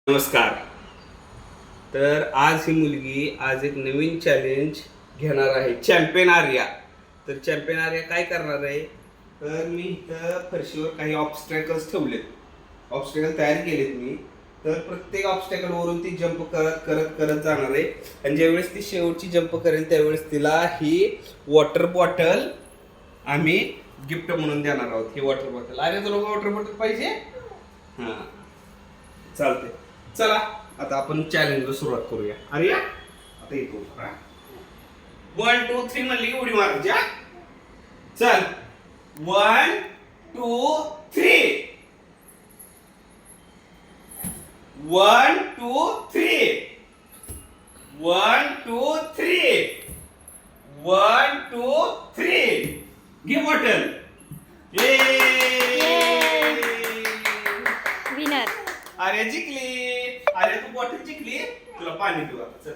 नमस्कार. तर आज ही मुलगी आज एक नवीन चॅलेंज घेणार आहे, चॅम्पियन आर्या. तर चॅम्पियन आर्या काय करणार आहे, तर मी इथं फरशीवर काही ऑब्स्टॅकल्स ठेवलेत, ऑब्स्टॅकल तयार केलेत मी. तर प्रत्येक ऑब्स्टॅकल वरून ती जंप करत करत करत जाणार आहे. आणि ज्यावेळेस ती शेवटची जंप करेल त्यावेळेस तिला ही वॉटर बॉटल आम्ही गिफ्ट म्हणून देणार आहोत. ही वॉटर बॉटल, अरे तुला वॉटर बॉटल पाहिजे? हां, चालते. चला आता आपण चॅलेंजला सुरुवात करूया. अरे आता येतो 1 2 3 म्हणली उडी मारायची. चल 1 2 3 1 2 3 1 2 3 1 2 3 घे बॉटल. विनर. अरे जिंकली. अरे तू बॉटल जिंकली. तुला पाणी देऊ आता. चल.